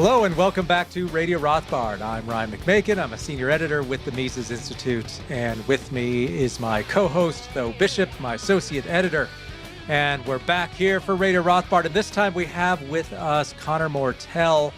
Hello and welcome back to Radio Rothbard. I'm Ryan McMaken. I'm a senior editor with the Mises Institute, and with me is my co-host, Tho Bishop, my associate editor. And we're back here for Radio Rothbard, and this time we have with us Connor Mortell,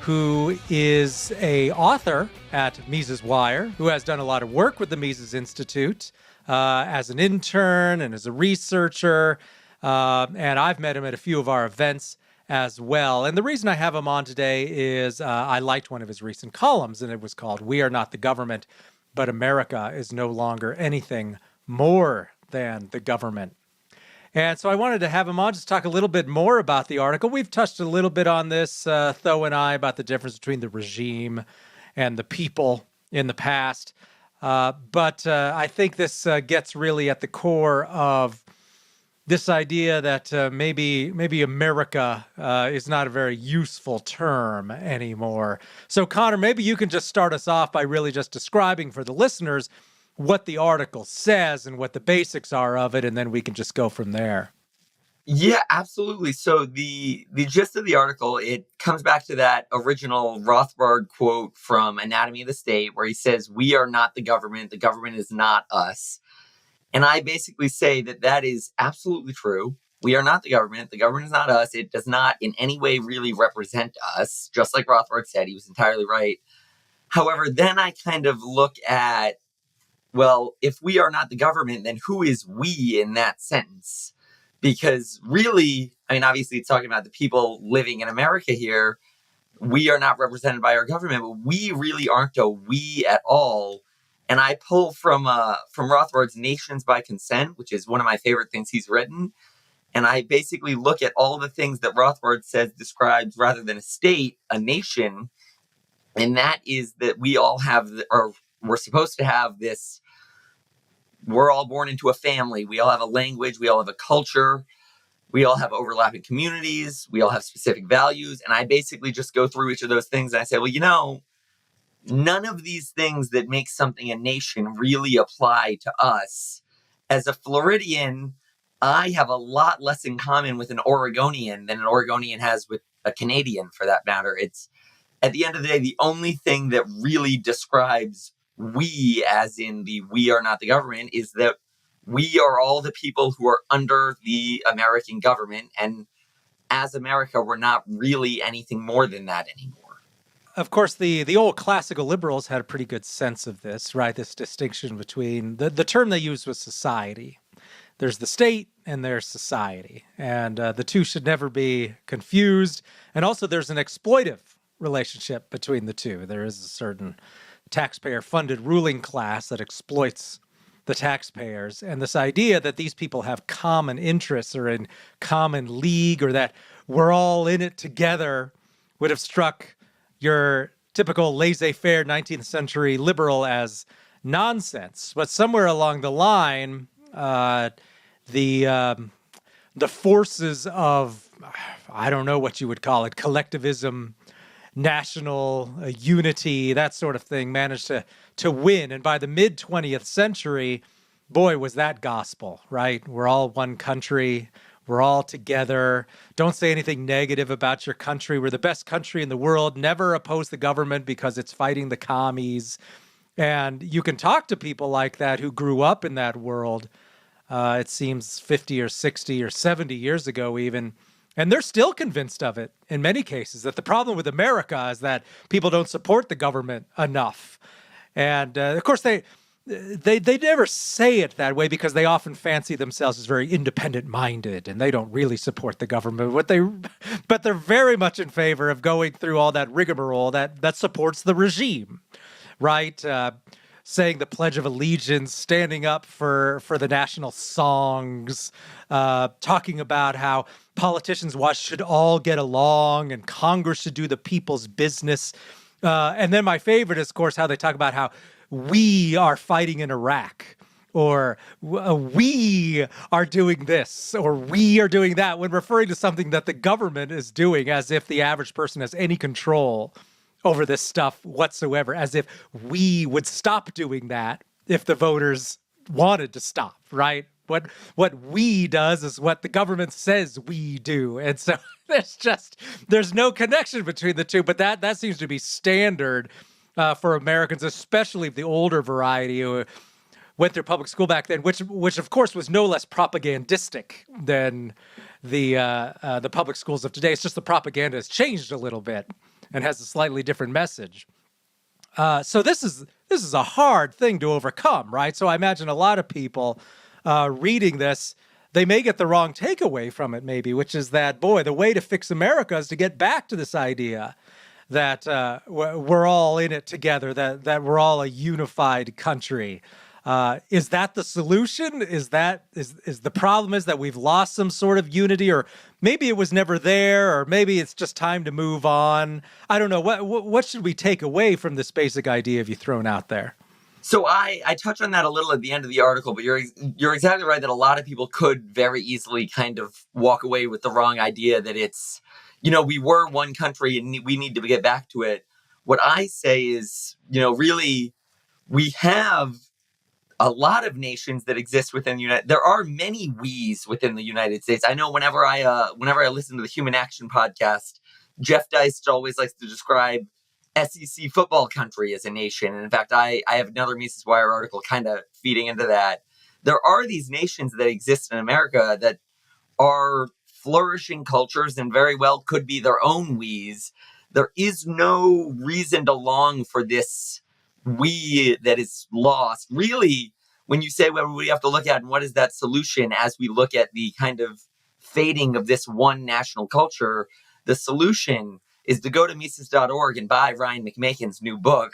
who is an author at Mises Wire, who has done a lot of work with the Mises Institute as an intern and as a researcher, and I've met him at a few of our events as well. And the reason I have him on today is I liked one of his recent columns, and it was called "We Are Not the Government, but America is No Longer Anything More Than the Government." And so I wanted to have him on just to talk a little bit more about the article. We've touched a little bit on this, Tho and I, about the difference between the regime and the people in the past. But I think this gets really at the core of this idea that maybe America is not a very useful term anymore. So, Connor, maybe you can just start us off by really just describing for the listeners what the article says and what the basics are of it, and then we can just go from there. Yeah, absolutely. So the gist of the article, it comes back to that original Rothbard quote from Anatomy of the State, where he says, "We are not the government is not us." And I basically say that that is absolutely true. We are not the government is not us. It does not in any way really represent us, just like Rothbard said. He was entirely right. However, then I kind of look at, well, if we are not the government, then who is we in that sentence? Because really, I mean, obviously it's talking about the people living in America here. We are not represented by our government, but we really aren't a we at all. And I pull from Rothbard's Nations by Consent, which is one of my favorite things he's written. And I basically look at all the things that Rothbard says describes, rather than a state, a nation. And that is that we all have, or we're supposed to have this, we're all born into a family. We all have a language. We all have a culture. We all have overlapping communities. We all have specific values. And I basically just go through each of those things. And I say, well, none of these things that make something a nation really apply to us. As a Floridian, I have a lot less in common with an Oregonian than an Oregonian has with a Canadian, for that matter. It's, at the end of the day, the only thing that really describes we, as in the we are not the government, is that we are all the people who are under the American government. And as America, we're not really anything more than that anymore. Of course, the old classical liberals had a pretty good sense of this, right? This distinction between the term they used was society. There's the state and there's society, and the two should never be confused. And also there's an exploitive relationship between the two. There is a certain taxpayer-funded ruling class that exploits the taxpayers, and this idea that these people have common interests or in common league, or that we're all in it together, would have struck your typical laissez-faire 19th century liberal as nonsense. But somewhere along the line, the forces of, I don't know what you would call it, collectivism, national unity, that sort of thing, managed to win. And by the mid-20th century, boy, was that gospel, right? We're all one country. We're all together. Don't say anything negative about your country. We're the best country in the world. Never oppose the government because it's fighting the commies. And you can talk to people like that who grew up in that world, it seems 50 or 60 or 70 years ago even, and they're still convinced of it in many cases, that the problem with America is that people don't support the government enough. And of course, they never say it that way because they often fancy themselves as very independent-minded and they don't really support the government. But they're very much in favor of going through all that rigmarole that supports the regime, right? Saying the Pledge of Allegiance, standing up for the national songs, talking about how politicians should all get along and Congress should do the people's business. And then my favorite is, of course, how they talk about how we are fighting in Iraq, or we are doing this, or we are doing that, when referring to something that the government is doing, as if the average person has any control over this stuff whatsoever, as if we would stop doing that if the voters wanted to stop, right? What we does is what the government says we do. And so there's no connection between the two. But that seems to be standard for Americans, especially the older variety who went through public school back then, which of course was no less propagandistic than the public schools of today. It's just the propaganda has changed a little bit and has a slightly different message. So this is a hard thing to overcome, right? So I imagine a lot of people reading this, they may get the wrong takeaway from it, maybe, which is that, boy, the way to fix America is to get back to this idea that we're all in it together, that we're all a unified country. Is that the solution? Is the problem is that we've lost some sort of unity, or maybe it was never there, or maybe it's just time to move on? I don't know. What should we take away from this basic idea you've thrown out there? So I touch on that a little at the end of the article, but you're exactly right that a lot of people could very easily kind of walk away with the wrong idea that it's, we were one country and we need to get back to it. What I say is, really, we have a lot of nations that exist within the United. There are many we's within the United States. I know whenever I listen to the Human Action podcast, Jeff Deist always likes to describe SEC football country as a nation. And in fact, I have another Mises Wire article kind of feeding into that. There are these nations that exist in America that are flourishing cultures and very well could be their own we's. There is no reason to long for this we that is lost. Really, when you say what we have to look at and what is that solution as we look at the kind of fading of this one national culture, the solution is to go to Mises.org and buy Ryan McMaken's new book,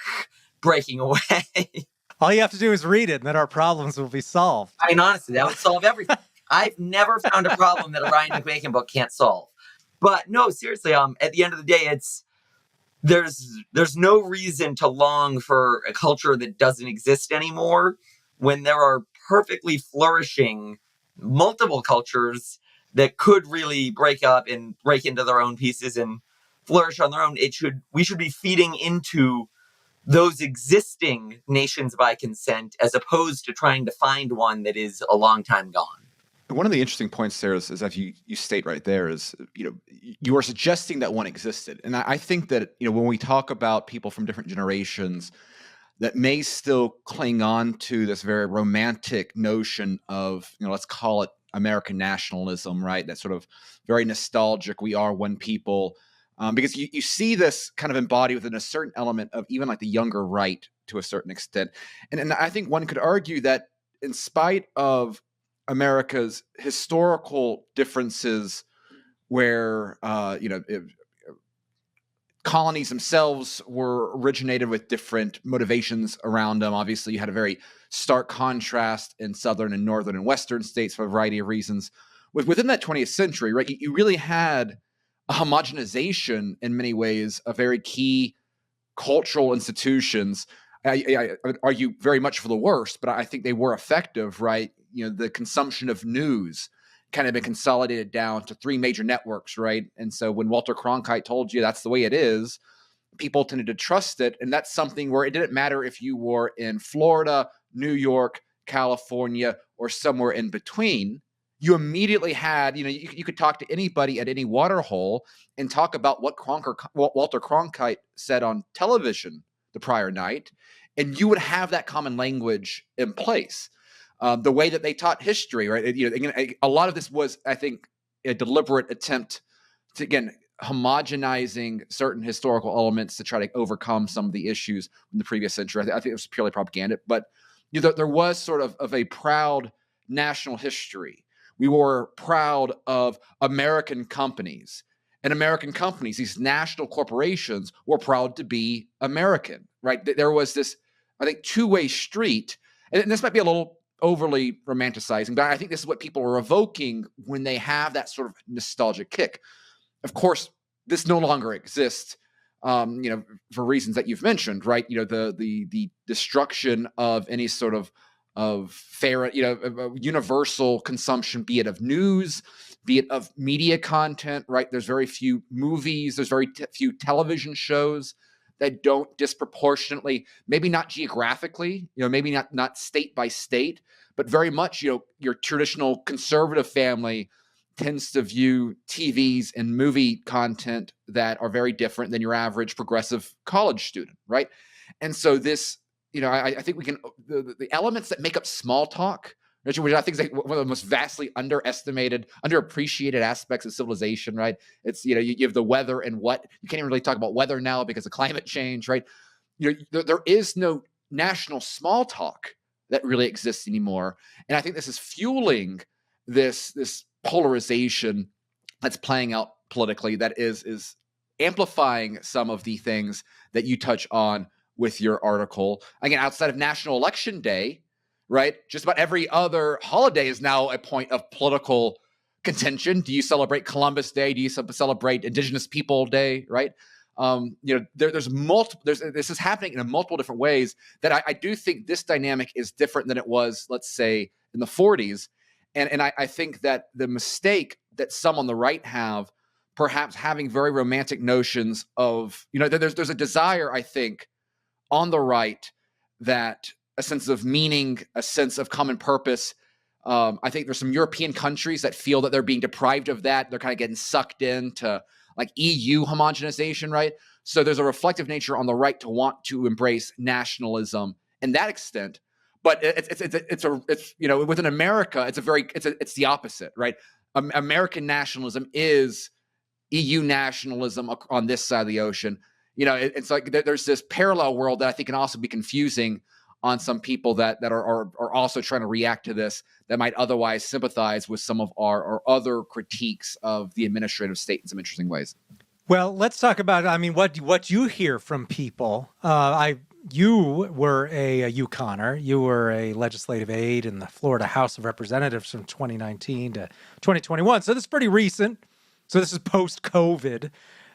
Breaking Away. All you have to do is read it, and then our problems will be solved. I mean, honestly, that would solve everything. I've never found a problem that a Ryan McMaken book can't solve. But no, seriously, at the end of the day, there's no reason to long for a culture that doesn't exist anymore when there are perfectly flourishing multiple cultures that could really break up and break into their own pieces and flourish on their own. We should be feeding into those existing nations by consent as opposed to trying to find one that is a long time gone. One of the interesting points there is that you state right there is, you are suggesting that one existed. And I think that, when we talk about people from different generations that may still cling on to this very romantic notion of, let's call it American nationalism, right? That sort of very nostalgic, we are one people. Because you see this kind of embodied within a certain element of even like the younger right to a certain extent. And I think one could argue that in spite of America's historical differences where, colonies themselves were originated with different motivations around them. Obviously, you had a very stark contrast in southern and northern and western states for a variety of reasons. Within that 20th century, right, you really had a homogenization in many ways of very key cultural institutions. I would argue very much for the worst, but I think they were effective, right? The consumption of news kind of been consolidated down to three major networks, right? And so when Walter Cronkite told you that's the way it is, people tended to trust it. And that's something where it didn't matter if you were in Florida, New York, California, or somewhere in between. You immediately had, you could talk to anybody at any water hole and talk about what Walter Cronkite said on television the prior night, and you would have that common language in place. The way that they taught history, right? A lot of this was, I think, a deliberate attempt to, again, homogenizing certain historical elements to try to overcome some of the issues in the previous century. I think it was purely propaganda, but there was sort of a proud national history. We were proud of American companies. And American companies, these national corporations, were proud to be American, right? There was this, I think, two-way street. And this might be a little overly romanticizing, but I think this is what people are evoking when they have that sort of nostalgic kick. Of course, this no longer exists, for reasons that you've mentioned, right? The destruction of any sort of fair, universal consumption, be it of news, be it of media content, right? There's very few movies, there's very few television shows that don't disproportionately, maybe not geographically, maybe not state by state, but very much, your traditional conservative family tends to view TVs and movie content that are very different than your average progressive college student, right? And so this, I think we can, the elements that make up small talk, which I think is one of the most vastly underestimated, underappreciated aspects of civilization, right? It's, you have the weather and what, you can't even really talk about weather now because of climate change, right? There is no national small talk that really exists anymore. And I think this is fueling this polarization that's playing out politically, that is amplifying some of the things that you touch on with your article. Again, outside of National Election Day, right? Just about every other holiday is now a point of political contention. Do you celebrate Columbus Day? Do you celebrate Indigenous People Day, right? There's multiple. This is happening in multiple different ways. That I do think this dynamic is different than it was, let's say, in the 40s, and I think that the mistake that some on the right have, perhaps having very romantic notions of, there's a desire, I think, on the right, that a sense of meaning, a sense of common purpose. I think there's some European countries that feel that they're being deprived of that. They're kind of getting sucked into like EU homogenization, right? So there's a reflective nature on the right to want to embrace nationalism in that extent. But it's within America, it's the opposite, right? American nationalism is EU nationalism on this side of the ocean. It's like there's this parallel world that I think can also be confusing on some people that are also trying to react to this, that might otherwise sympathize with some of our other critiques of the administrative state in some interesting ways. Well, let's talk about, what you hear from people. You were a UConner. You were a legislative aide in the Florida House of Representatives from 2019 to 2021. So this is pretty recent. So this is post-COVID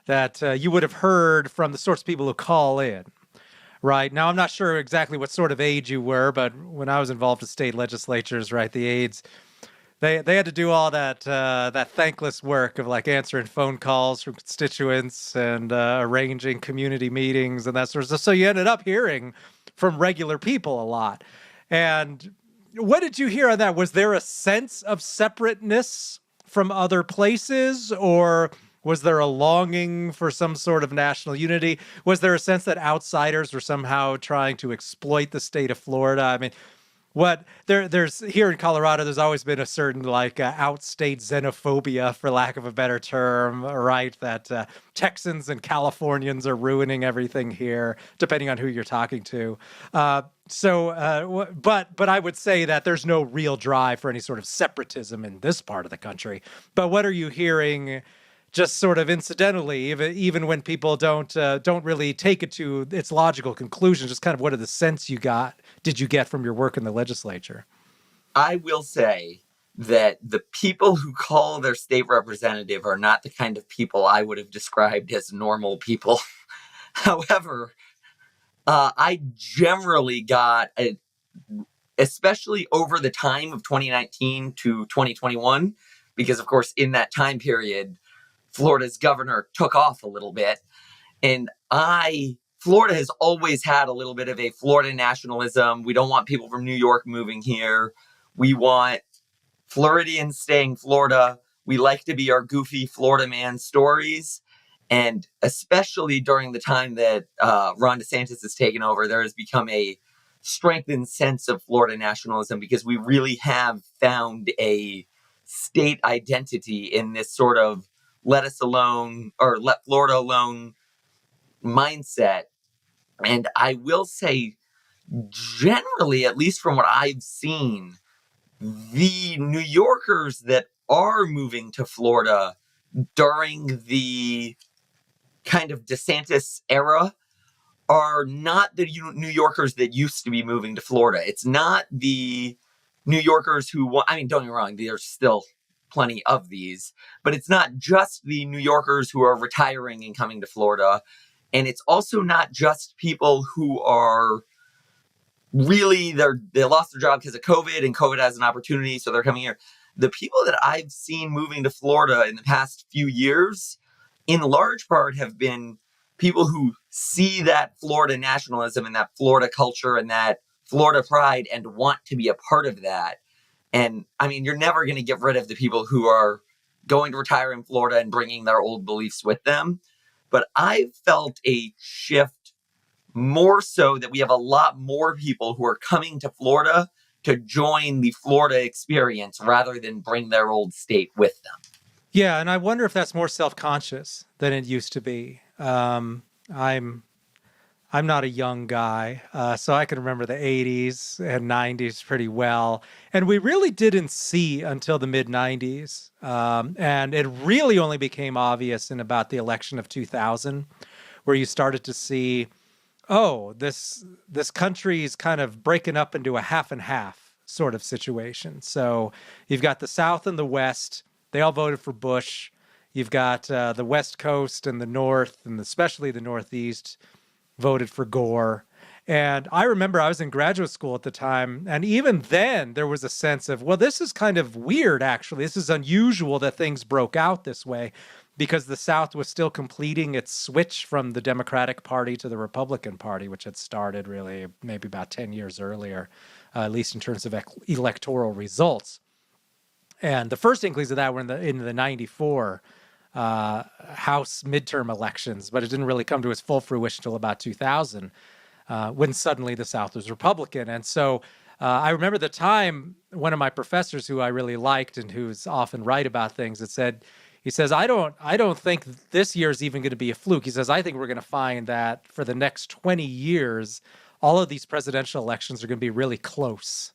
that you would have heard from the sorts of people who call in. Right. Now, I'm not sure exactly what sort of aide you were, but when I was involved with state legislatures, right, the aides, they had to do all that thankless work of like answering phone calls from constituents and arranging community meetings and that sort of stuff. So you ended up hearing from regular people a lot. And what did you hear on that? Was there a sense of separateness from other places, or was there a longing for some sort of national unity? Was there a sense that outsiders were somehow trying to exploit the state of Florida? There's here in Colorado, there's always been a certain outstate xenophobia, for lack of a better term, right? That Texans and Californians are ruining everything here, depending on who you're talking to. But I would say that there's no real drive for any sort of separatism in this part of the country. But what are you hearing? Just sort of incidentally, even when people don't really take it to its logical conclusion, just kind of what are the sense did you get from your work in the legislature? I will say that the people who call their state representative are not the kind of people I would have described as normal people. However, I generally got, especially over the time of 2019 to 2021, because of course in that time period, Florida's governor took off a little bit. And Florida has always had a little bit of a Florida nationalism. We don't want people from New York moving here. We want Floridians staying Florida. We like to be our goofy Florida man stories. And especially during the time that Ron DeSantis has taken over, there has become a strengthened sense of Florida nationalism, because we really have found a state identity in this sort of let us alone or let Florida alone mindset. And I will say, generally, at least from what I've seen, the New Yorkers that are moving to Florida during the kind of DeSantis era are not the New Yorkers that used to be moving to Florida. It's not the New Yorkers who want, don't get me wrong, there's still plenty of these, but it's not just the New Yorkers who are retiring and coming to Florida. And it's also not just people who are really, they lost their job because of COVID, and COVID has an opportunity, so they're coming here. The people that I've seen moving to Florida in the past few years, in large part, have been people who see that Florida nationalism and that Florida culture and that Florida pride and want to be a part of that. And I mean, you're never going to get rid of the people who are going to retire in Florida and bringing their old beliefs with them. But I felt a shift more so that we have a lot more people who are coming to Florida to join the Florida experience rather than bring their old state with them. Yeah, and I wonder if that's more self-conscious than it used to be. I'm not a young guy, so I can remember the 80s and 90s pretty well. And we really didn't see until the mid-90s. And it really only became obvious in about the election of 2000, where you started to see, oh, this country is kind of breaking up into a half and half sort of situation. So you've got the South and the West. They all voted for Bush. You've got the West Coast and the North, and especially the Northeast, voted for Gore. And I remember I was in graduate school at the time, and even then there was a sense of, well, this is kind of weird, actually. This is unusual that things broke out this way, because the South was still completing its switch from the Democratic Party to the Republican Party, which had started really maybe about 10 years earlier, at least in terms of electoral results. And the first inklings of that were in the 94 House midterm elections, but it didn't really come to its full fruition until about 2000, when suddenly the South was Republican. And so I remember the time, one of my professors who I really liked and who's often right about things, he says, I don't think this year is even going to be a fluke. He says, I think we're going to find that for the next 20 years, all of these presidential elections are going to be really close.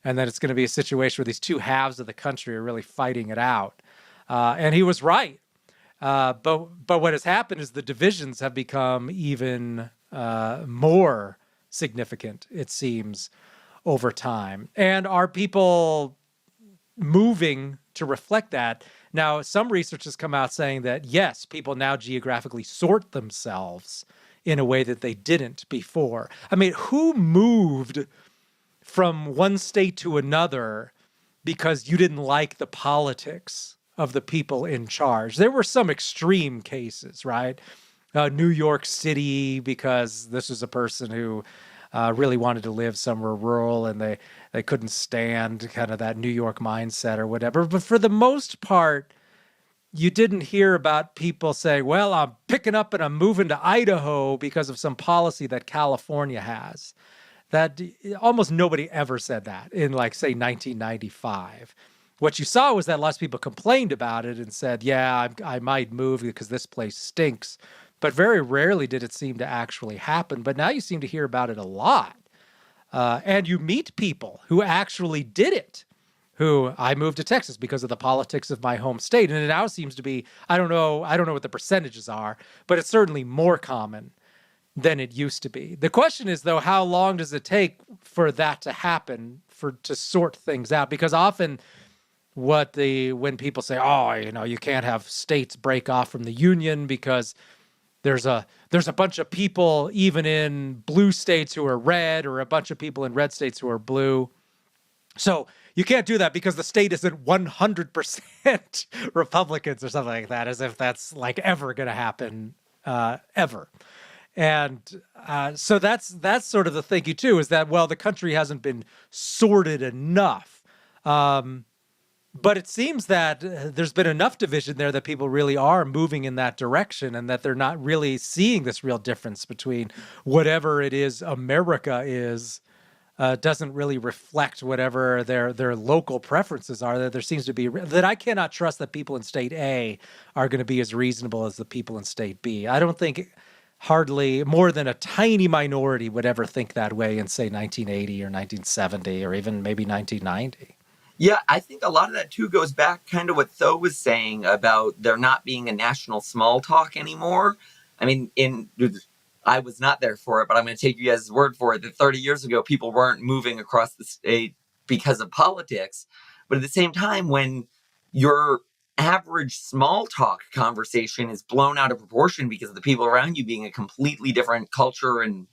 And that it's going to be a situation where these two halves of the country are really fighting it out. And he was right. But what has happened is the divisions have become even more significant, it seems, over time. And are people moving to reflect that? Now, some research has come out saying that, yes, people now geographically sort themselves in a way that they didn't before. I mean, who moved from one state to another because you didn't like the politics of the people in charge? There were some extreme cases, right? New York City, because this was a person who really wanted to live somewhere rural and they couldn't stand kind of that New York mindset or whatever. But for the most part, you didn't hear about people saying, well, I'm picking up and I'm moving to Idaho because of some policy that California has. That almost nobody ever said that in, like, say, 1995. What you saw was that lots of people complained about it and said, yeah, I might move because this place stinks. But very rarely did it seem to actually happen. But now you seem to hear about it a lot. And you meet people who actually did it, who I moved to Texas because of the politics of my home state. And it now seems to be, I don't know what the percentages are, but it's certainly more common than it used to be. The question is, though, how long does it take for that to happen, to sort things out? Because often when people say, oh, you can't have states break off from the union because there's a bunch of people even in blue states who are red, or a bunch of people in red states who are blue. So you can't do that because the state isn't 100% Republicans or something like that, as if that's like ever going to happen, ever. And so that's sort of the thinking too, is that, well, the country hasn't been sorted enough. But it seems that there's been enough division there that people really are moving in that direction, and that they're not really seeing this real difference between whatever it is America is, doesn't really reflect whatever their local preferences are. That there seems to be, that I cannot trust that people in state A are going to be as reasonable as the people in state B. I don't think hardly more than a tiny minority would ever think that way in, say, 1980 or 1970 or even maybe 1990. Yeah, I think a lot of that, too, goes back kind of what Tho was saying about there not being a national small talk anymore. I mean, I was not there for it, but I'm going to take you guys' word for it that 30 years ago, people weren't moving across the state because of politics. But at the same time, when your average small talk conversation is blown out of proportion because of the people around you being a completely different culture and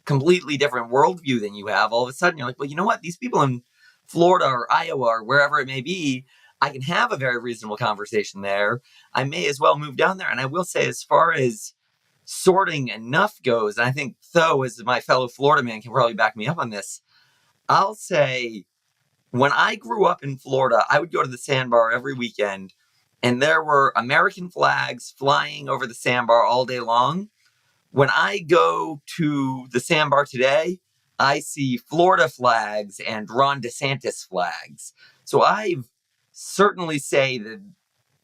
completely different worldview than you have, all of a sudden you're like, well, you know what? These people in Florida or Iowa or wherever it may be, I can have a very reasonable conversation there. I may as well move down there. And I will say, as far as sorting enough goes, and I think Tho, as my fellow Florida man, can probably back me up on this, I'll say when I grew up in Florida, I would go to the sandbar every weekend, and there were American flags flying over the sandbar all day long. When I go to the sandbar today, I see Florida flags and Ron DeSantis flags. So I certainly say that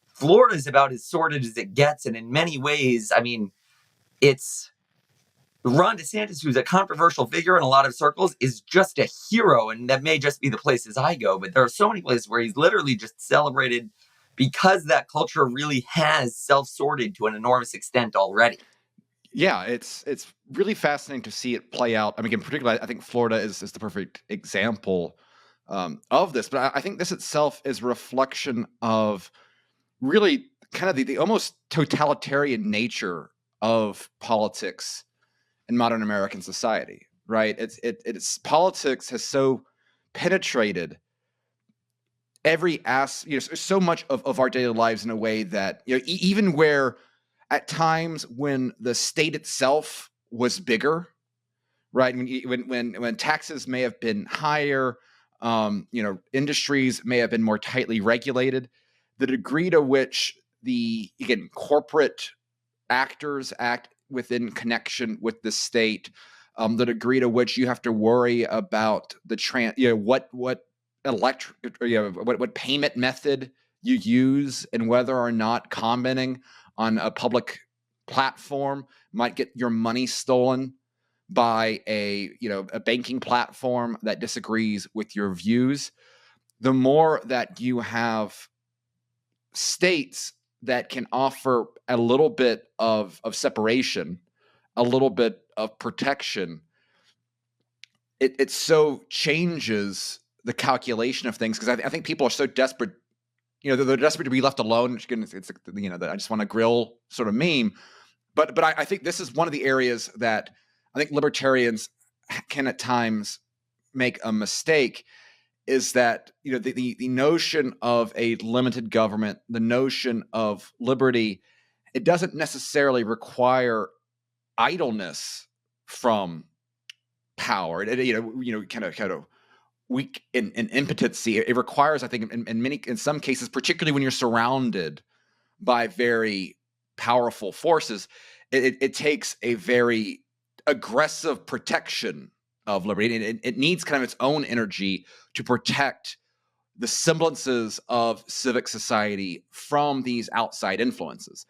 Florida is about as sordid as it gets. And in many ways, I mean, it's Ron DeSantis, who's a controversial figure in a lot of circles, is just a hero. And that may just be the places I go, but there are so many places where he's literally just celebrated because that culture really has self-sorted to an enormous extent already. Yeah, it's really fascinating to see it play out. I mean, in particular, I think Florida is the perfect example of this. But I think this itself is a reflection of really kind of the almost totalitarian nature of politics in modern American society, right? It's politics has so penetrated every so much of our daily lives in a way that, even where at times when the state itself was bigger, right? When taxes may have been higher, industries may have been more tightly regulated, the degree to which corporate actors act within connection with the state, the degree to which you have to worry about what payment method you use and whether or not commenting on a public platform might get your money stolen by a banking platform that disagrees with your views. The more that you have states that can offer a little bit of separation, a little bit of protection, it so changes the calculation of things, because I think people are so desperate. They're desperate to be left alone. It's I just want to grill sort of meme. But I think this is one of the areas that I think libertarians can at times make a mistake, is that the notion of a limited government, the notion of liberty, it doesn't necessarily require idleness from power. Kind of weak in impotency. It requires, I think, in some cases, particularly when you're surrounded by very powerful forces, it takes a very aggressive protection of liberty. It needs kind of its own energy to protect the semblances of civic society from these outside influences.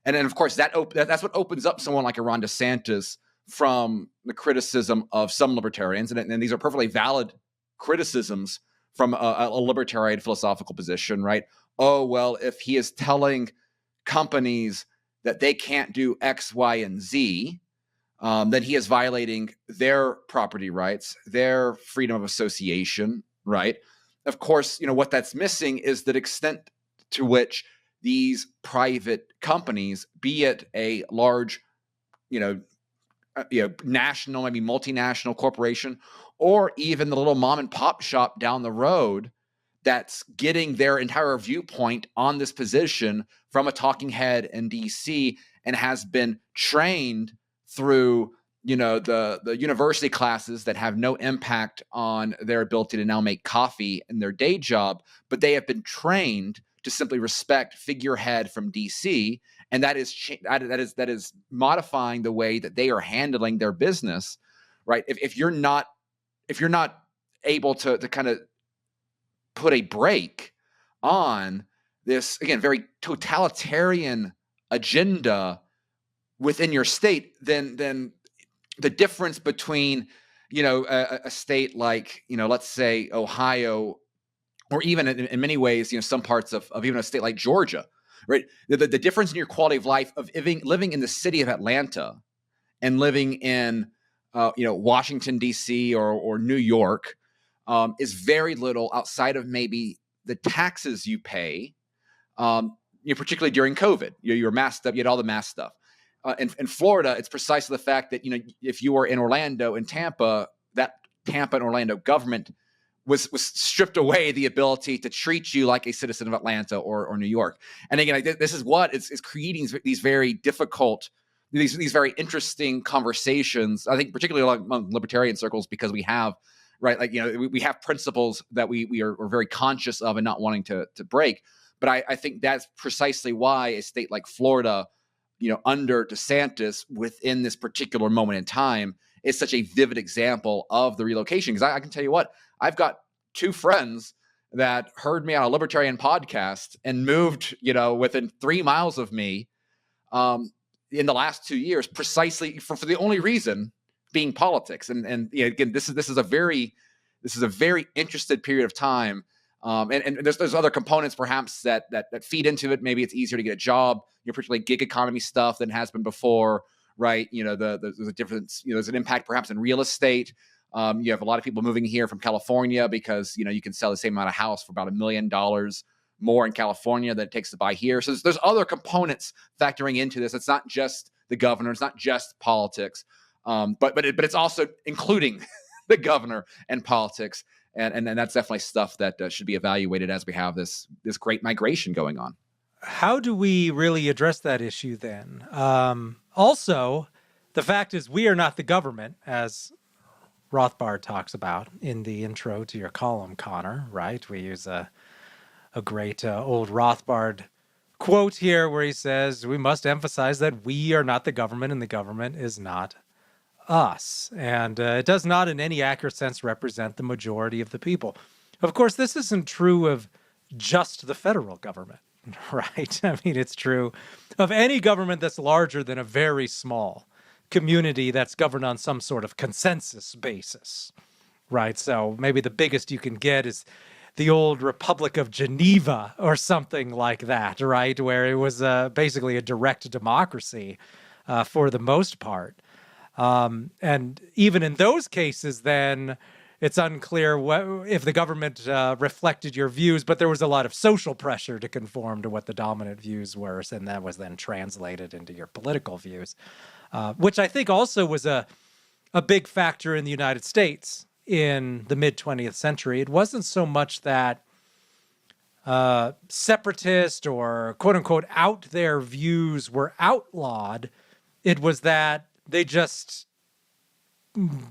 And then, of course, that's what opens up someone like a Ron DeSantis from the criticism of some libertarians. And these are perfectly valid criticisms from a libertarian philosophical position, right? Oh, well, if he is telling companies that they can't do X, Y, and Z, then he is violating their property rights, their freedom of association, right? Of course, what that's missing is the extent to which these private companies, be it a large, national, maybe multinational corporation, or even the little mom and pop shop down the road that's getting their entire viewpoint on this position from a talking head in DC and has been trained through, the university classes that have no impact on their ability to now make coffee in their day job, but they have been trained to simply respect figurehead from DC, and that is modifying the way that they are handling their business, right? If you're not able to kind of put a break on this, again, very totalitarian agenda within your state, then the difference between a state like let's say Ohio, or even in many ways some parts of even a state like Georgia, right? The difference in your quality of life of living in the city of Atlanta and living in Washington D.C. or New York is very little outside of maybe the taxes you pay, particularly during COVID. You were masked up, you had all the mask stuff. In Florida, it's precisely the fact that if you were in Orlando and Tampa, that Tampa and Orlando government was stripped away the ability to treat you like a citizen of Atlanta or New York. And again, this is what is creating these very difficult, these very interesting conversations, I think, particularly among libertarian circles, because we have right? Like, we have principles that we are very conscious of and not wanting to break. But I think that's precisely why a state like Florida, under DeSantis, within this particular moment in time, is such a vivid example of the relocation. Because I can tell you what, I've got two friends that heard me on a libertarian podcast and moved, within 3 miles of me in the last 2 years, precisely for the only reason being politics. And again, this is a very interested period of time. And there's other components perhaps that feed into it. Maybe it's easier to get a job, particularly gig economy stuff than has been before, right? There's a difference. There's an impact perhaps in real estate. You have a lot of people moving here from California because you can sell the same amount of house for about $1 million more in California than it takes to buy here. So there's other components factoring into this. It's not just the governor. It's not just politics, but it's also including the governor and politics. And that's definitely stuff that should be evaluated as we have this great migration going on. How do we really address that issue then? Also, the fact is we are not the government, as Rothbard talks about in the intro to your column, Connor, right? We use a great old Rothbard quote here where he says, we must emphasize that we are not the government and the government is not us. And it does not in any accurate sense represent the majority of the people. Of course, this isn't true of just the federal government, right? I mean, it's true of any government that's larger than a very small community that's governed on some sort of consensus basis, right? So maybe the biggest you can get is the old Republic of Geneva or something like that, right? Where it was basically a direct democracy for the most part. And even in those cases, then it's unclear if the government reflected your views, but there was a lot of social pressure to conform to what the dominant views were, and that was then translated into your political views, which I think also was a big factor in the United States in the mid-20th century. It wasn't so much that separatist or quote-unquote out there views were outlawed. It was that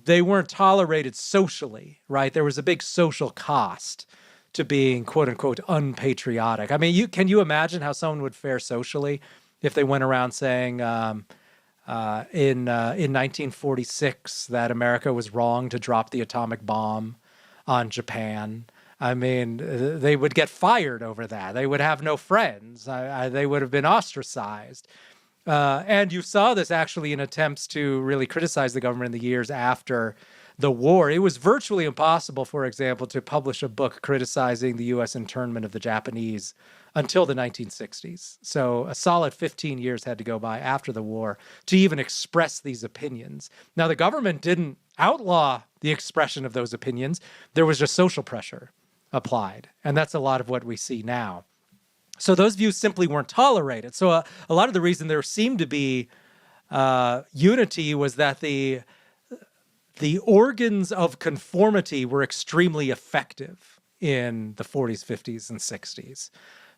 they weren't tolerated socially, right? There was a big social cost to being quote unquote unpatriotic. I mean, can you imagine how someone would fare socially if they went around saying in 1946 that America was wrong to drop the atomic bomb on Japan? I mean, they would get fired over that. They would have no friends. They would have been ostracized. And you saw this actually in attempts to really criticize the government in the years after the war. It was virtually impossible, for example, to publish a book criticizing the U.S. internment of the Japanese until the 1960s. So a solid 15 years had to go by after the war to even express these opinions. Now, the government didn't outlaw the expression of those opinions. There was just social pressure applied. And that's a lot of what we see now. So those views simply weren't tolerated. So a lot of the reason there seemed to be unity was that the organs of conformity were extremely effective in the 40s, 50s, and 60s,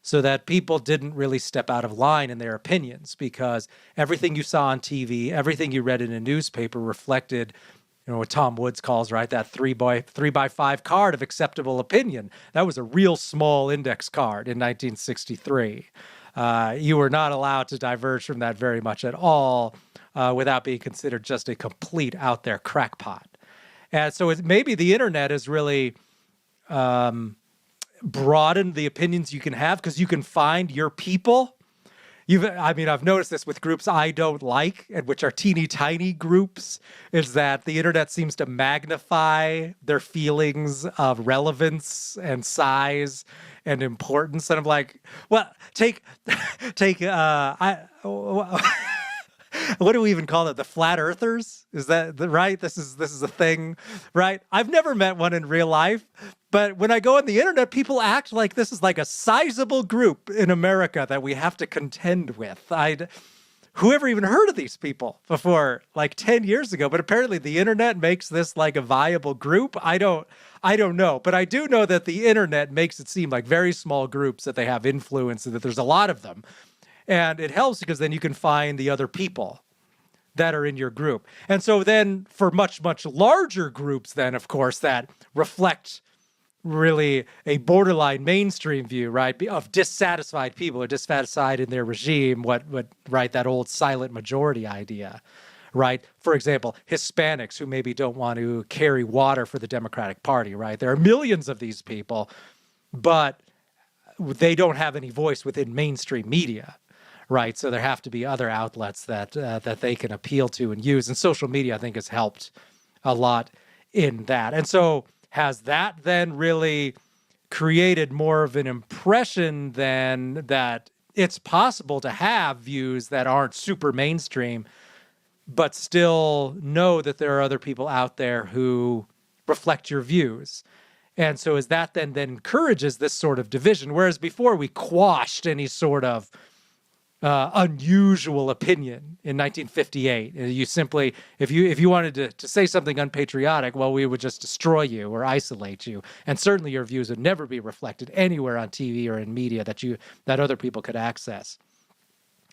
so that people didn't really step out of line in their opinions because everything you saw on TV, everything you read in a newspaper reflected what Tom Woods calls, right, that 3x5 card of acceptable opinion. That was a real small index card in 1963. You were not allowed to diverge from that very much at all without being considered just a complete out there crackpot. And so maybe the internet has really broadened the opinions you can have because you can find your people. I've noticed this with groups I don't like, and which are teeny tiny groups, is that the internet seems to magnify their feelings of relevance and size and importance. And I'm like, well, what do we even call it? The flat earthers? Is that right? This is a thing, right? I've never met one in real life, but when I go on the internet, people act like this is like a sizable group in America that we have to contend with. Who ever even heard of these people before, like 10 years ago? But apparently the internet makes this like a viable group. I don't know, but I do know that the internet makes it seem like very small groups that they have influence and that there's a lot of them. And it helps because then you can find the other people that are in your group. And so then for much, much larger groups, then, of course, that reflect really a borderline mainstream view, right, of dissatisfied people or dissatisfied in their regime, right, that old silent majority idea, right? For example, Hispanics who maybe don't want to carry water for the Democratic Party, right? There are millions of these people, but they don't have any voice within mainstream media, right? So there have to be other outlets that they can appeal to and use. And social media, I think, has helped a lot in that. And so has that then really created more of an impression than that it's possible to have views that aren't super mainstream, but still know that there are other people out there who reflect your views? And so is that then encourages this sort of division, whereas before we quashed any sort of unusual opinion in 1958. You simply, if you wanted to say something unpatriotic, well, we would just destroy you or isolate you, and certainly your views would never be reflected anywhere on TV or in media that other people could access.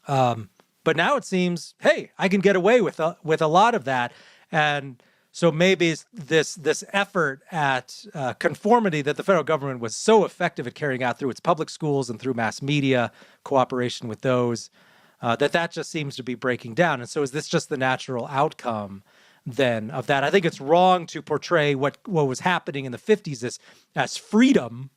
But now it seems, hey, I can get away with a lot of that, and so maybe this effort at conformity that the federal government was so effective at carrying out through its public schools and through mass media cooperation with those, that just seems to be breaking down. And so is this just the natural outcome then of that? I think it's wrong to portray what was happening in the 50s as freedom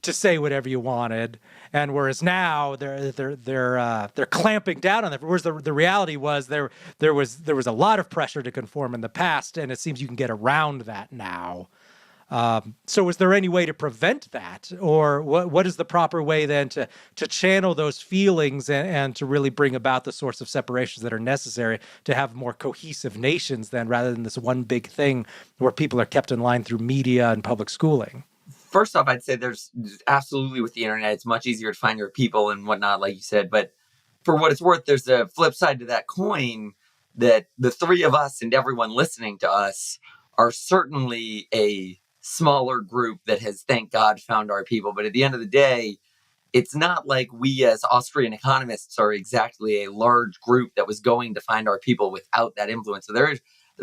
to say whatever you wanted, and whereas now they're clamping down on that. Whereas the reality was there was a lot of pressure to conform in the past, and it seems you can get around that now. So is there any way to prevent that, or what is the proper way then to channel those feelings and to really bring about the sorts of separations that are necessary to have more cohesive nations then, rather than this one big thing where people are kept in line through media and public schooling? First off, I'd say there's absolutely, with the internet, it's much easier to find your people and whatnot, like you said. But for what it's worth, there's a flip side to that coin, that the three of us and everyone listening to us are certainly a smaller group that has, thank God, found our people. But at the end of the day, it's not like we as Austrian economists are exactly a large group that was going to find our people without that influence. So there's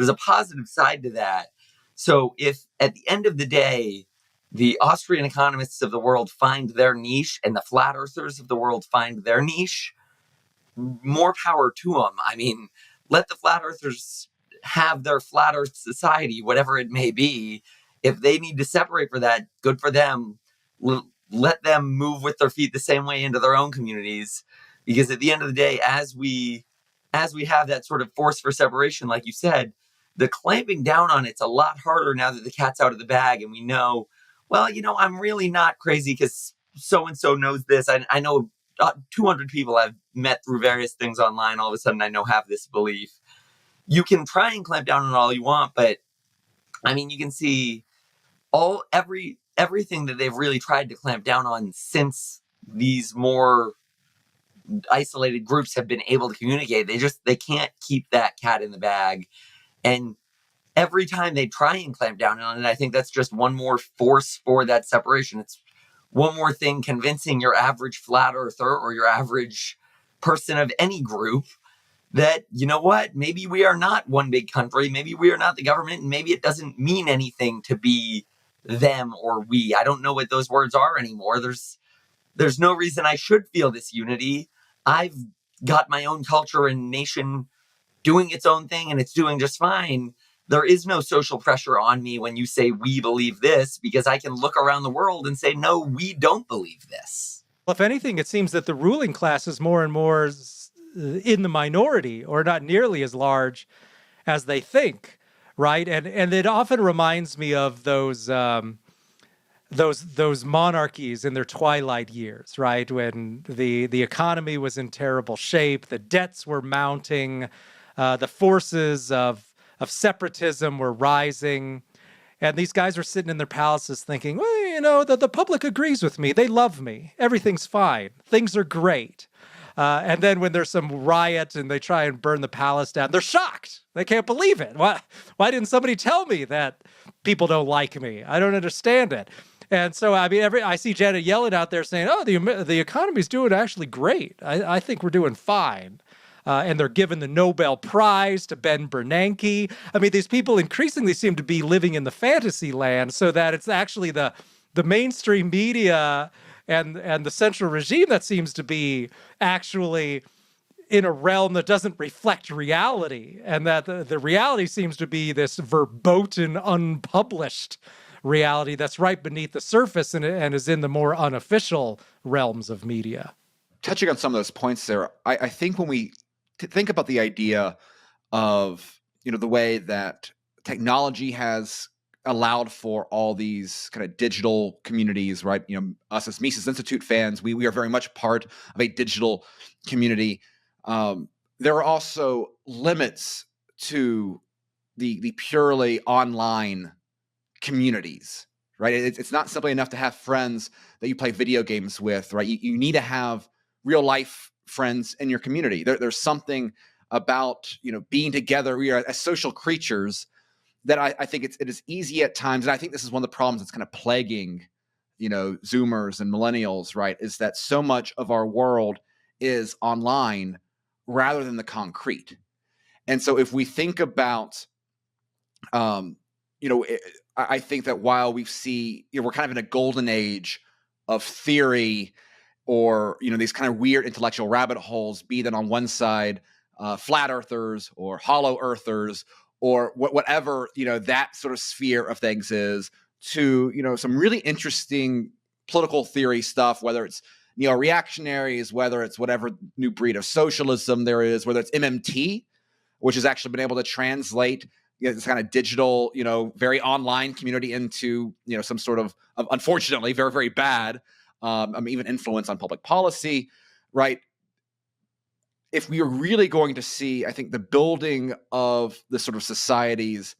a positive side to that. So if at the end of the day, the Austrian economists of the world find their niche and the flat earthers of the world find their niche, more power to them. I mean, let the flat earthers have their flat earth society, whatever it may be. If they need to separate for that, good for them. Let them move with their feet the same way into their own communities. Because at the end of the day, as we have that sort of force for separation, like you said, the clamping down on it's a lot harder now that the cat's out of the bag, and we know, well, I'm really not crazy because so-and-so knows this. I know 200 people I've met through various things online. All of a sudden, I know have this belief. You can try and clamp down on all you want, but I mean, you can see everything that they've really tried to clamp down on since these more isolated groups have been able to communicate. They can't keep that cat in the bag. And every time they try and clamp down on it, I think that's just one more force for that separation. It's one more thing convincing your average flat earther or your average person of any group that, you know what, maybe we are not one big country, maybe we are not the government, and maybe it doesn't mean anything to be them or we. I don't know what those words are anymore. There's no reason I should feel this unity. I've got my own culture and nation doing its own thing, and it's doing just fine. There is no social pressure on me when you say we believe this, because I can look around the world and say, no, we don't believe this. Well, if anything, it seems that the ruling class is more and more in the minority, or not nearly as large as they think, right? And it often reminds me of those monarchies in their twilight years, right? When the economy was in terrible shape, the debts were mounting, the forces of separatism were rising, and these guys were sitting in their palaces thinking, well, the public agrees with me. They love me. Everything's fine. Things are great. And then when there's some riot and they try and burn the palace down, they're shocked. They can't believe it. Why didn't somebody tell me that people don't like me? I don't understand it. And so, I mean, I see Janet Yellen out there saying, oh, the economy's doing actually great. I think we're doing fine. and they're given the Nobel Prize to Ben Bernanke. I mean, these people increasingly seem to be living in the fantasy land, so that it's actually the mainstream media and the central regime that seems to be actually in a realm that doesn't reflect reality, and that the reality seems to be this verboten, unpublished reality that's right beneath the surface and is in the more unofficial realms of media. Touching on some of those points there, I think when we think about the idea of, the way that technology has allowed for all these kind of digital communities, right? Us as Mises Institute fans, we are very much part of a digital community. There are also limits to the purely online communities, right? It's not simply enough to have friends that you play video games with, right? You need to have real life friends in your community. There's something about being together. We are as social creatures that I think it is easy at times, and I think this is one of the problems that's kind of plaguing Zoomers and millennials, right? Is that so much of our world is online rather than the concrete. And so if we think about, I think that while we see, we're kind of in a golden age of theory, or, these kind of weird intellectual rabbit holes, be that on one side, flat earthers or hollow earthers, or whatever, that sort of sphere of things is, to, some really interesting political theory stuff, whether it's neo-reactionaries, whether it's whatever new breed of socialism there is, whether it's MMT, which has actually been able to translate this kind of digital, very online community into, some sort of unfortunately, very, very bad, even influence on public policy, right? If we are really going to see, I think, the building of the sort of societies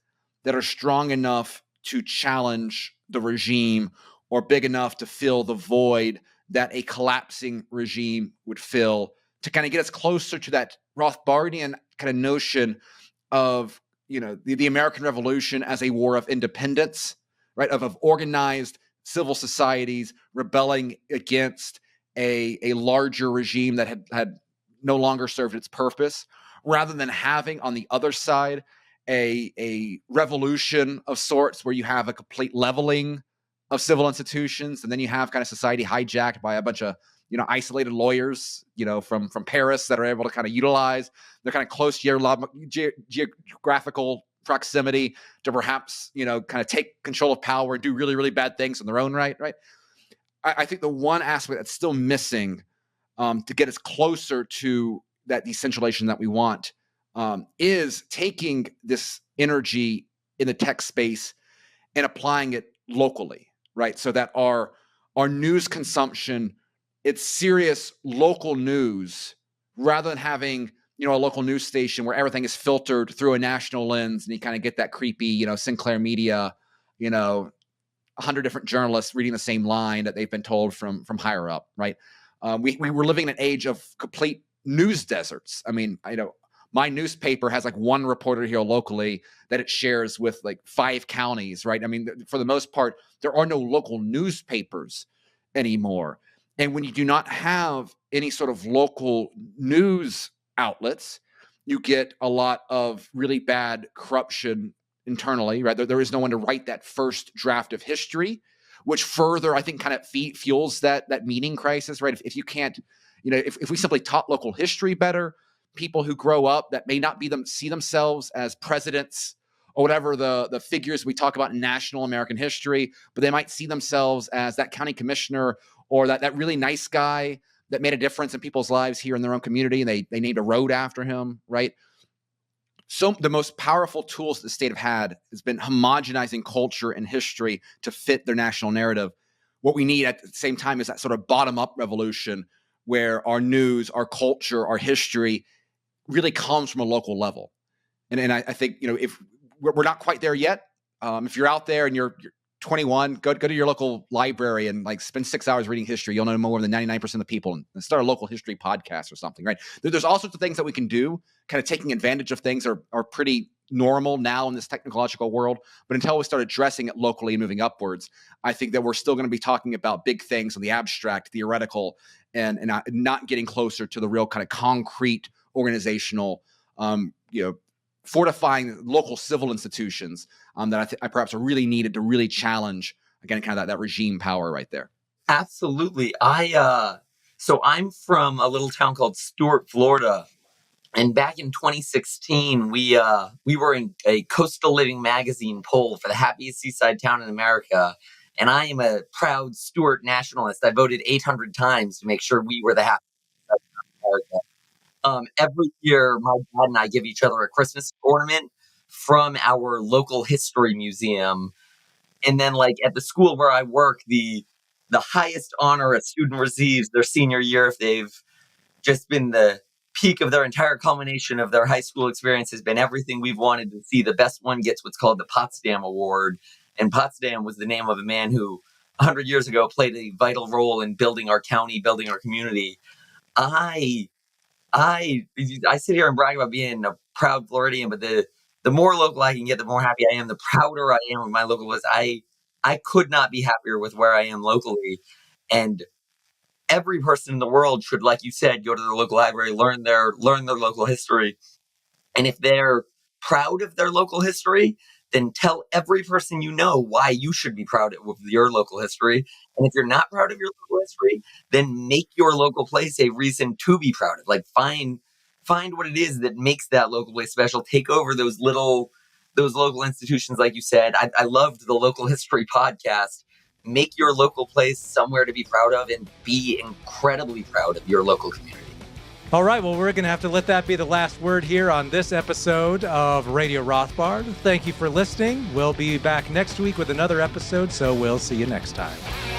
that are strong enough to challenge the regime, or big enough to fill the void that a collapsing regime would fill, to kind of get us closer to that Rothbardian kind of notion of, the American Revolution as a war of independence, right? Of organized civil societies rebelling against a larger regime that had no longer served its purpose, rather than having on the other side a revolution of sorts where you have a complete leveling of civil institutions, and then you have kind of society hijacked by a bunch of isolated lawyers from Paris that are able to kind of utilize their kind of close geographical proximity to perhaps kind of take control of power and do really, really bad things in their own right. I think the one aspect that's still missing to get us closer to that decentralization that we want is taking this energy in the tech space and applying it locally, right? So that our news consumption, it's serious local news, rather than having a local news station where everything is filtered through a national lens, and you kind of get that creepy Sinclair Media 100 different journalists reading the same line that they've been told from higher up, right? We were living in an age of complete news deserts. I mean, my newspaper has like one reporter here locally that it shares with like 5 counties, right? I mean, for the most part, there are no local newspapers anymore. And when you do not have any sort of local news outlets, you get a lot of really bad corruption internally, right? There is no one to write that first draft of history, which further, I think, kind of fuels that meaning crisis, right? If you can't, if we simply taught local history better, people who grow up that may not see themselves as presidents or whatever the figures we talk about in national American history, but they might see themselves as that county commissioner or that really nice guy that made a difference in people's lives here in their own community, and they named a road after him, right? So the most powerful tools the state have had has been homogenizing culture and history to fit their national narrative. What we need at the same time is that sort of bottom-up revolution where our news, our culture, our history really comes from a local level. And I think, if we're not quite there yet, if you're out there and you're 21, go to your local library and like spend 6 hours reading history. You'll know more than 99% of the people, and start a local history podcast or something, right? There's all sorts of things that we can do, kind of taking advantage of things are pretty normal now in this technological world. But until we start addressing it locally and moving upwards, I think that we're still going to be talking about big things on the abstract, theoretical, and not getting closer to the real kind of concrete organizational, fortifying local civil institutions that I perhaps are really needed to really challenge, again, kind of that regime power right there. Absolutely. So I'm from a little town called Stuart, Florida. And back in 2016, we were in a Coastal Living magazine poll for the happiest seaside town in America. And I am a proud Stuart nationalist. I voted 800 times to make sure we were the happiest seaside town in America. Every year, my dad and I give each other a Christmas ornament from our local history museum. And then, like, at the school where I work, the highest honor a student receives their senior year, if they've just been the peak of their entire culmination of their high school experience, has been everything we've wanted to see. The best one gets what's called the Potsdam Award. And Potsdam was the name of a man who 100 years ago played a vital role in building our county, building our community. I sit here and brag about being a proud Floridian, but the more local I can get, the more happy I am. The prouder I am of my local list. I could not be happier with where I am locally. And every person in the world should, like you said, go to their local library, learn their local history. And if they're proud of their local history, then tell every person you know why you should be proud of your local history. And if you're not proud of your local history, then make your local place a reason to be proud of. Like, find what it is that makes that local place special. Take over those local institutions, like you said. I loved the Local History podcast. Make your local place somewhere to be proud of, and be incredibly proud of your local community. All right, well, we're going to have to let that be the last word here on this episode of Radio Rothbard. Thank you for listening. We'll be back next week with another episode, so we'll see you next time.